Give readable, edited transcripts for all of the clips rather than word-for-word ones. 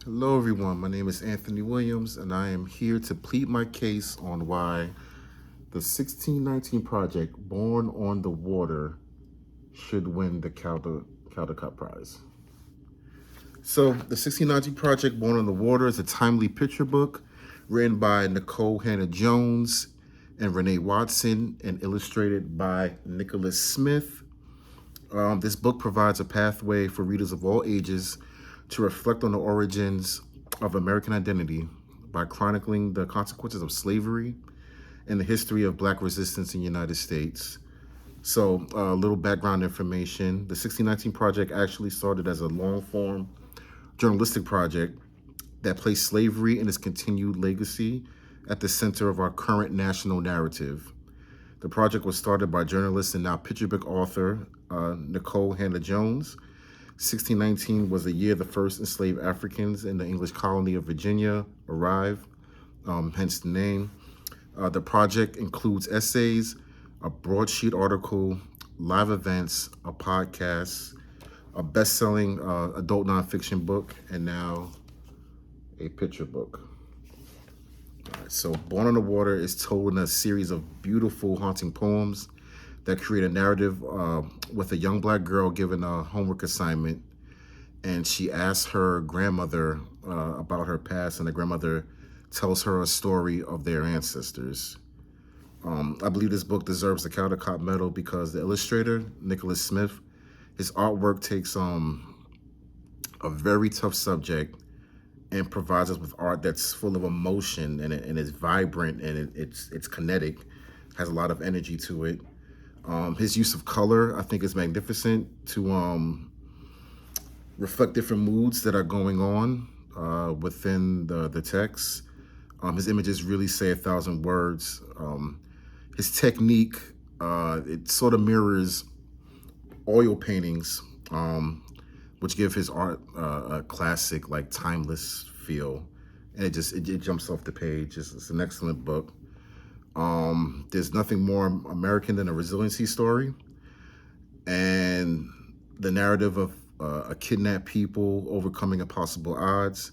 Hello, everyone. My name is Anthony Williams, and I am here to plead my case on why the 1619 Project, Born on the Water, should win the Caldecott Prize. So, the 1619 Project, Born on the Water, is a timely picture book written by Nikole Hannah-Jones and Renee Watson and illustrated by Nicholas Smith. This book provides a pathway for readers of all ages to reflect on the origins of American identity by chronicling the consequences of slavery and the history of Black resistance in the United States. So, a little background information. The 1619 Project actually started as a long-form journalistic project that placed slavery and its continued legacy at the center of our current national narrative. The project was started by journalist and now picture book author Nikole Hannah-Jones. 1619 was the year the first enslaved Africans in the English colony of Virginia arrived, hence the name. The project includes essays, a broadsheet article, live events, a podcast, a best-selling adult nonfiction book, and now a picture book. All right, so Born on the Water is told in a series of beautiful, haunting poems that create a narrative with a young Black girl given a homework assignment, and she asks her grandmother about her past, and the grandmother tells her a story of their ancestors. I believe this book deserves the Caldecott Medal because the illustrator, Nicholas Smith, his artwork takes a very tough subject and provides us with art that's full of emotion and it's vibrant and it's kinetic, has a lot of energy to it. His use of color, I think, is magnificent to reflect different moods that are going on within the text. His images really say 1,000 words. His technique, it sort of mirrors oil paintings, which give his art a classic, like timeless feel. And it jumps off the page. It's an excellent book. There's nothing more American than a resiliency story. And the narrative of a kidnapped people overcoming impossible odds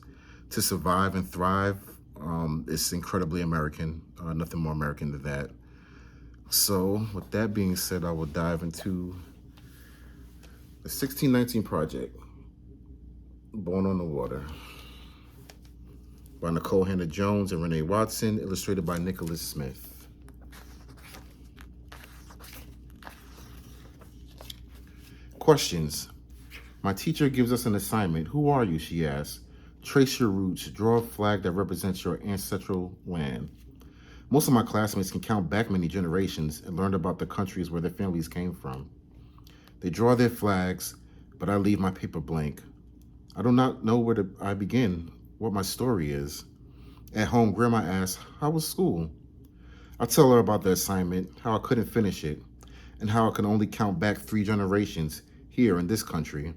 to survive and thrive is incredibly American. Nothing more American than that. So, with that being said, I will dive into the 1619 Project, Born on the Water, by Nikole Hannah-Jones and Renee Watson, illustrated by Nicholas Smith. Questions. My teacher gives us an assignment. Who are you, she asks. Trace your roots. Draw a flag that represents your ancestral land. Most of my classmates can count back many generations and learn about the countries where their families came from. They draw their flags, but I leave my paper blank. I do not know where I begin, what my story is. At home, Grandma asks, how was school? I tell her about the assignment, how I couldn't finish it, and how I can only count back 3 generations here in this country,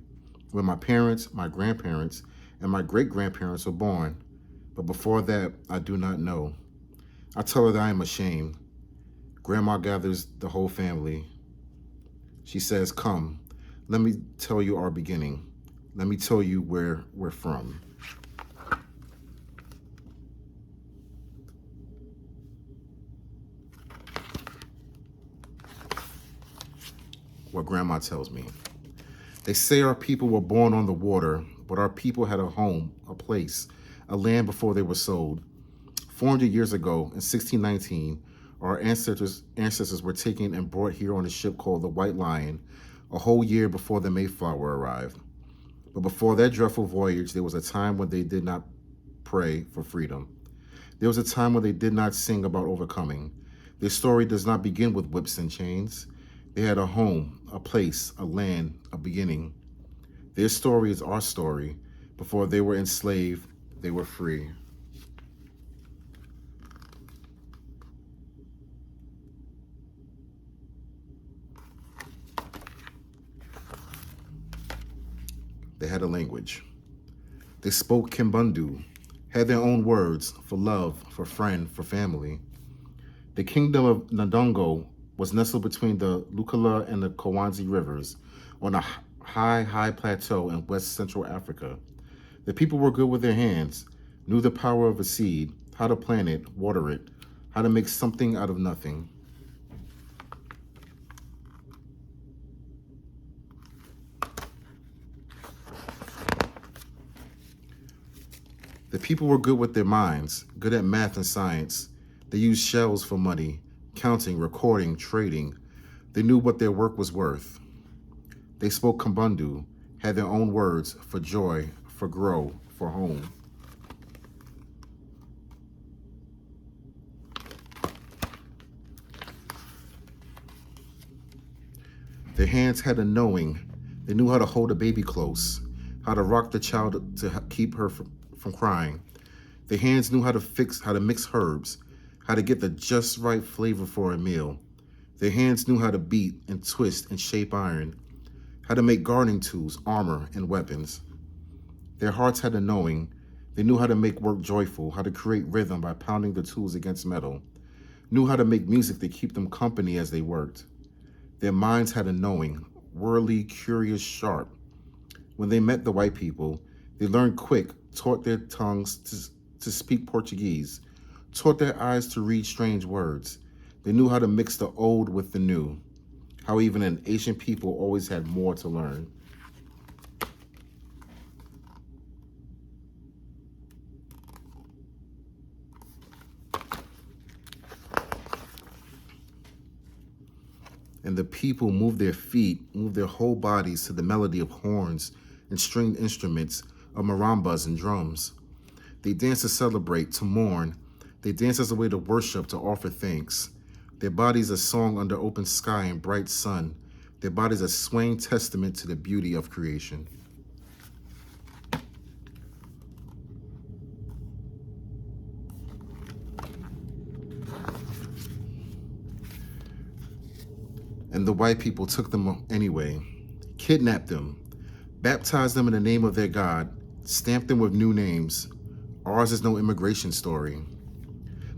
where my parents, my grandparents, and my great-grandparents were born. But before that, I do not know. I tell her that I am ashamed. Grandma gathers the whole family. She says, come, let me tell you our beginning. Let me tell you where we're from. What Grandma tells me. They say our people were born on the water, but our people had a home, a place, a land before they were sold. 400 years ago, in 1619, our ancestors were taken and brought here on a ship called the White Lion, a whole year before the Mayflower arrived. But before that dreadful voyage, there was a time when they did not pray for freedom. There was a time when they did not sing about overcoming. Their story does not begin with whips and chains. They had a home, a place, a land, a beginning. Their story is our story. Before they were enslaved, they were free. They had a language. They spoke Kimbundu, had their own words for love, for friend, for family. The kingdom of Ndongo was nestled between the Lukala and the Kawanzi rivers on a high plateau in West Central Africa. The people were good with their hands, knew the power of a seed, how to plant it, water it, how to make something out of nothing. The people were good with their minds, good at math and science. They used shells for money, counting, recording, trading. They knew what their work was worth. They spoke Kumbundu, had their own words for joy, for grow, for home. Their hands had a knowing. They knew how to hold a baby close, how to rock the child to keep her from crying. Their hands knew how to mix herbs, how to get the just right flavor for a meal. Their hands knew how to beat and twist and shape iron, how to make gardening tools, armor, and weapons. Their hearts had a knowing. They knew how to make work joyful, how to create rhythm by pounding the tools against metal, knew how to make music to keep them company as they worked. Their minds had a knowing, worldly, curious, sharp. When they met the white people, they learned quick, taught their tongues to speak Portuguese, taught their eyes to read strange words. They knew how to mix the old with the new, how even an Asian people always had more to learn. And the people moved their feet, moved their whole bodies to the melody of horns and stringed instruments, of marimbas and drums. They danced to celebrate, to mourn. They danced as a way to worship, to offer thanks. Their bodies a song under open sky and bright sun. Their bodies a swaying testament to the beauty of creation. And the white people took them anyway, kidnapped them, baptized them in the name of their God, stamped them with new names. Ours is no immigration story.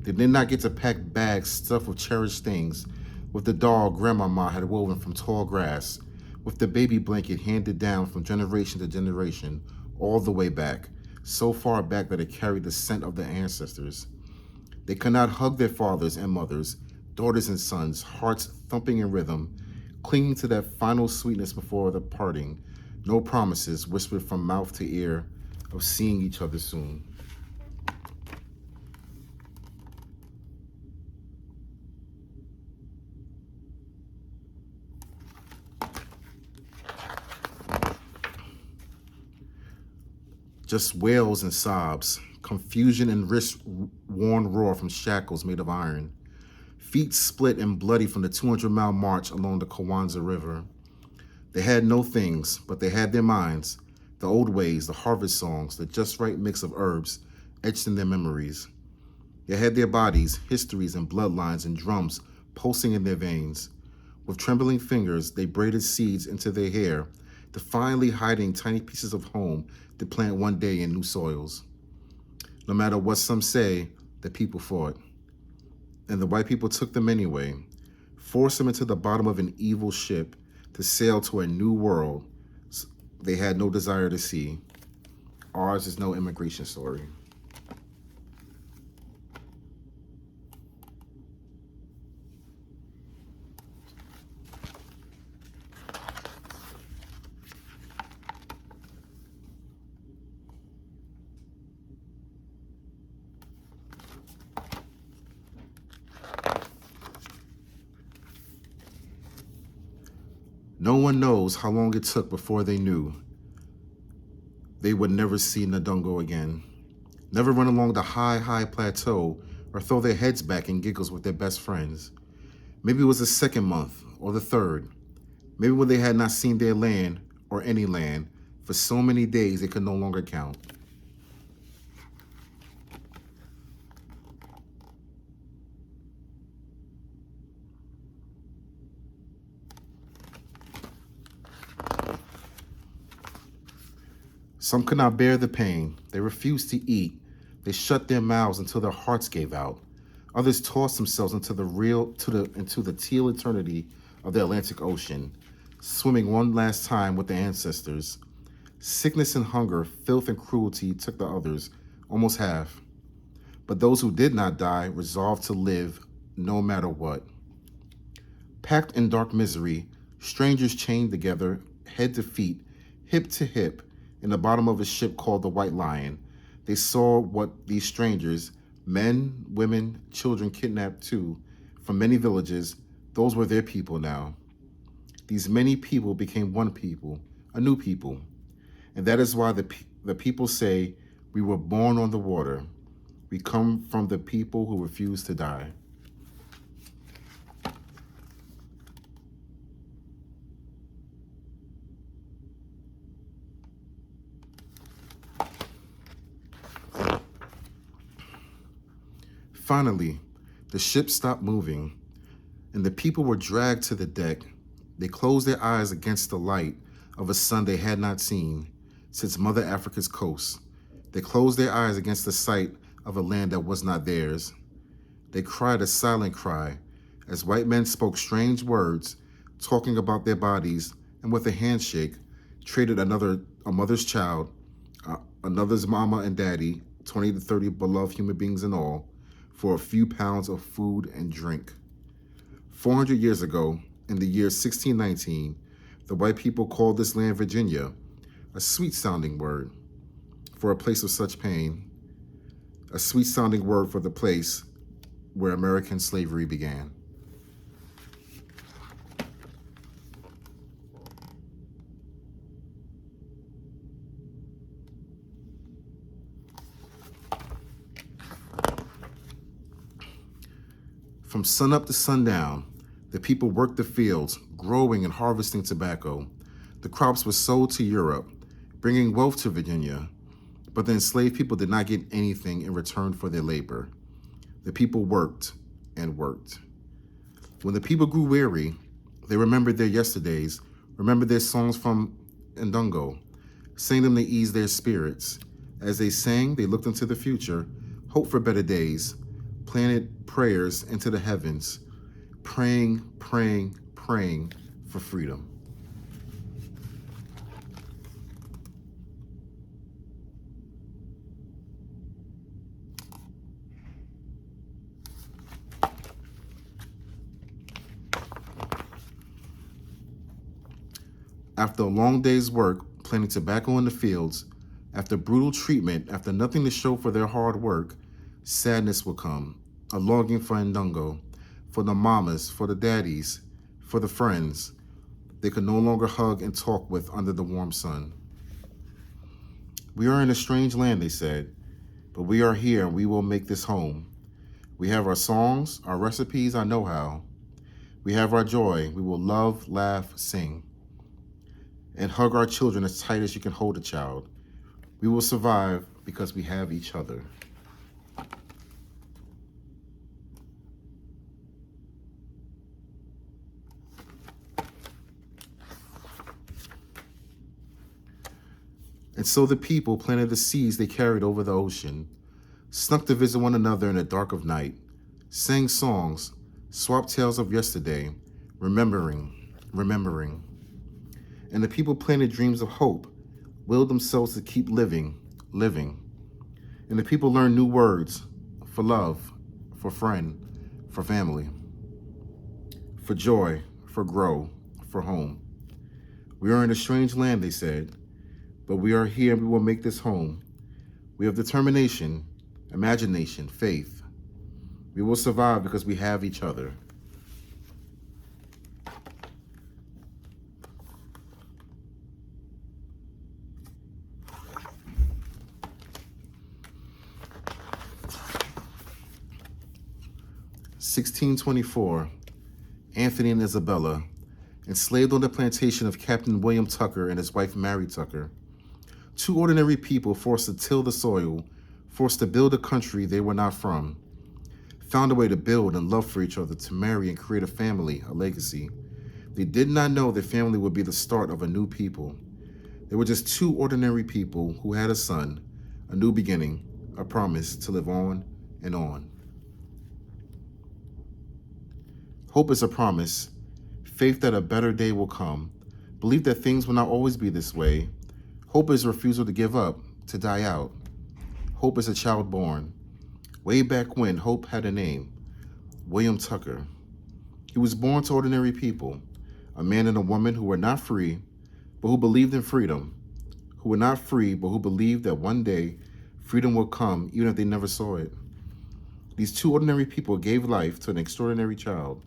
They did not get to pack bags stuffed with cherished things, with the doll Grandmama had woven from tall grass, with the baby blanket handed down from generation to generation, all the way back, so far back that it carried the scent of their ancestors. They could not hug their fathers and mothers, daughters and sons, hearts thumping in rhythm, clinging to that final sweetness before the parting, no promises whispered from mouth to ear of seeing each other soon. Just wails and sobs, confusion and wrist-worn roar from shackles made of iron, feet split and bloody from the 200-mile march along the Kawanza River. They had no things, but they had their minds, the old ways, the harvest songs, the just right mix of herbs etched in their memories. They had their bodies, histories, and bloodlines and drums pulsing in their veins. With trembling fingers, they braided seeds into their hair, defiantly hiding tiny pieces of home to plant one day in new soils. No matter what some say, the people fought. And the white people took them anyway, forced them into the bottom of an evil ship to sail to a new world they had no desire to see. Ours is no immigration story. No one knows how long it took before they knew they would never see Ndongo again, never run along the high plateau or throw their heads back in giggles with their best friends. Maybe it was the second month or the third, maybe when they had not seen their land or any land for so many days they could no longer count. Some could not bear the pain. They refused to eat. They shut their mouths until their hearts gave out. Others tossed themselves into the teal eternity of the Atlantic Ocean, swimming one last time with their ancestors, Sickness and hunger, filth and cruelty took the others, almost half. But those who did not die resolved to live no matter what. Packed in dark misery, strangers chained together, head to feet, hip to hip, in the bottom of a ship called the White Lion, they saw what these strangers, men, women, children kidnapped too, from many villages, those were their people now. These many people became one people, a new people. And that is why the people say, we were born on the water. We come from the people who refuse to die. Finally, the ship stopped moving, and the people were dragged to the deck. They closed their eyes against the light of a sun they had not seen since Mother Africa's coast. They closed their eyes against the sight of a land that was not theirs. They cried a silent cry as white men spoke strange words, talking about their bodies, and with a handshake, traded a mother's child, another's mama and daddy, 20 to 30 beloved human beings in all, for a few pounds of food and drink. 400 years ago, in the year 1619, the white people called this land Virginia, a sweet-sounding word for a place of such pain, a sweet-sounding word for the place where American slavery began. From sunup to sundown, the people worked the fields, growing and harvesting tobacco. The crops were sold to Europe, bringing wealth to Virginia. But the enslaved people did not get anything in return for their labor. The people worked and worked. When the people grew weary, they remembered their yesterdays, remembered their songs from Ndongo, sang them to ease their spirits. As they sang, they looked into the future, hoped for better days, planted prayers into the heavens, praying for freedom. After a long day's work, planting tobacco in the fields, after brutal treatment, after nothing to show for their hard work, sadness will come, a longing for Ndongo, for the mamas, for the daddies, for the friends they could no longer hug and talk with under the warm sun. We are in a strange land, they said, but we are here and we will make this home. We have our songs, our recipes, our know-how. We have our joy. We will love, laugh, sing, and hug our children as tight as you can hold a child. We will survive because we have each other. And so the people planted the seeds they carried over the ocean, snuck to visit one another in the dark of night, sang songs, swapped tales of yesterday, remembering. And the people planted dreams of hope, willed themselves to keep living. And the people learned new words for love, for friend, for family, for joy, for grow, for home. We are in a strange land, they said, but we are here and we will make this home. We have determination, imagination, faith. We will survive because we have each other. (1624), Anthony and Isabella, enslaved on the plantation of Captain William Tucker and his wife Mary Tucker. Two ordinary people forced to till the soil, forced to build a country they were not from, found a way to build and love for each other, to marry and create a family, a legacy. They did not know their family would be the start of a new people. They were just two ordinary people who had a son, a new beginning, a promise to live on and on. Hope is a promise, faith that a better day will come, belief that things will not always be this way, Hope is a refusal to give up, to die out. Hope is a child born. Way back when hope had a name, William Tucker. He was born to ordinary people, a man and a woman who were not free, but who believed in freedom, who were not free, but who believed that one day freedom would come even if they never saw it. These two ordinary people gave life to an extraordinary child,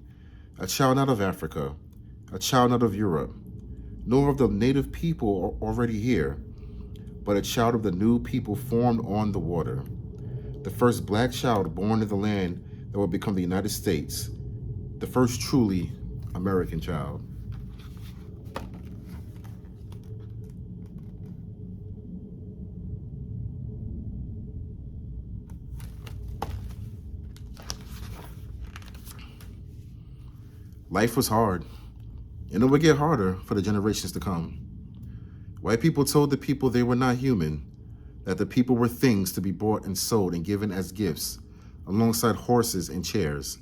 a child not of Africa, a child not of Europe, nor of the native people already here, but a child of the new people formed on the water, the first black child born in the land that would become the United States, the first truly American child. Life was hard, and it would get harder for the generations to come. White people told the people they were not human, that the people were things to be bought and sold and given as gifts, alongside horses and chairs.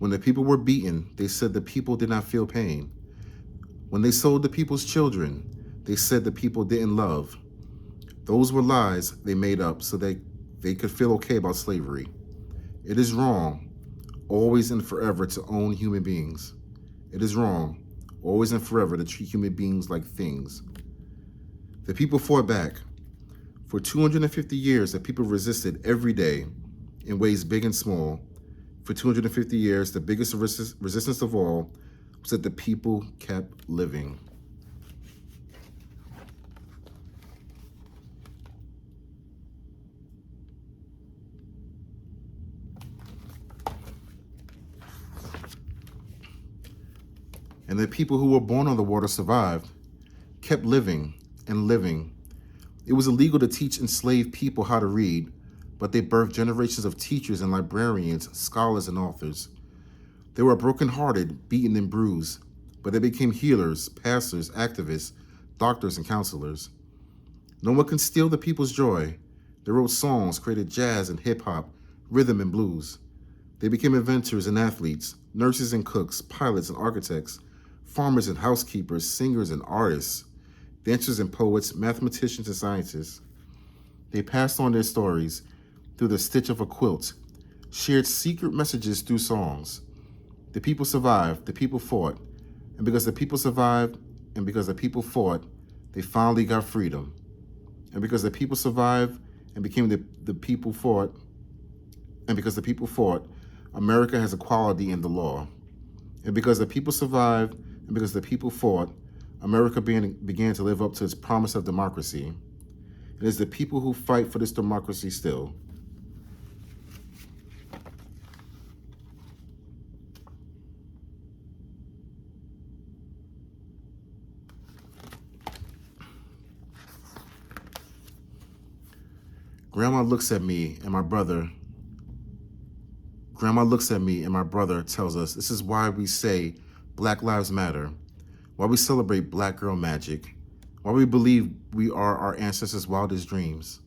When the people were beaten, they said the people did not feel pain. When they sold the people's children, they said the people didn't love. Those were lies they made up so they could feel okay about slavery. It is wrong, always and forever, to own human beings. It is wrong, always and forever, to treat human beings like things. The people fought back. For 250 years, the people resisted every day in ways big and small. For 250 years, the biggest resistance of all was that the people kept living. And the people who were born on the water survived, kept living and living. It was illegal to teach enslaved people how to read, but they birthed generations of teachers and librarians, scholars and authors. They were brokenhearted, beaten and bruised, but they became healers, pastors, activists, doctors and counselors. No one can steal the people's joy. They wrote songs, created jazz and hip hop, rhythm and blues. They became inventors and athletes, nurses and cooks, pilots and architects, farmers and housekeepers, singers and artists, dancers and poets, mathematicians and scientists. They passed on their stories through the stitch of a quilt, shared secret messages through songs. The people survived, the people fought, and because the people survived and because the people fought, they finally got freedom. And because the people survived and became the people fought, and because the people fought, America has equality in the law. And because the people survived and because the people fought, America began to live up to its promise of democracy. It is the people who fight for this democracy still. Grandma looks at me and my brother tells us this is why we say Black Lives Matter, why we celebrate Black girl magic, why we believe we are our ancestors' wildest dreams.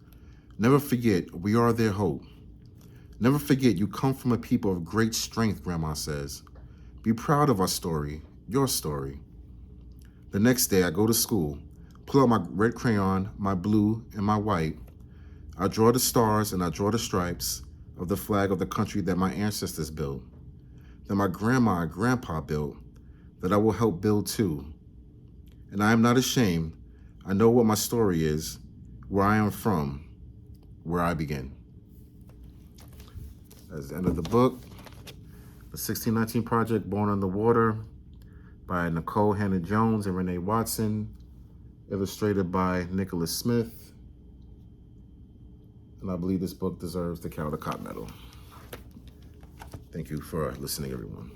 Never forget, we are their hope. Never forget, you come from a people of great strength, Grandma says. Be proud of our story, your story. The next day, I go to school, pull out my red crayon, my blue, and my white. I draw the stars and I draw the stripes of the flag of the country that my ancestors built, that my grandma and grandpa built, that I will help build too. And I am not ashamed. I know what my story is, where I am from, where I begin. That's the end of the book. The 1619 Project, Born on the Water, by Nicole Hannah-Jones and Renee Watson, illustrated by Nicholas Smith. And I believe this book deserves the Caldecott Medal. Thank you for listening, everyone.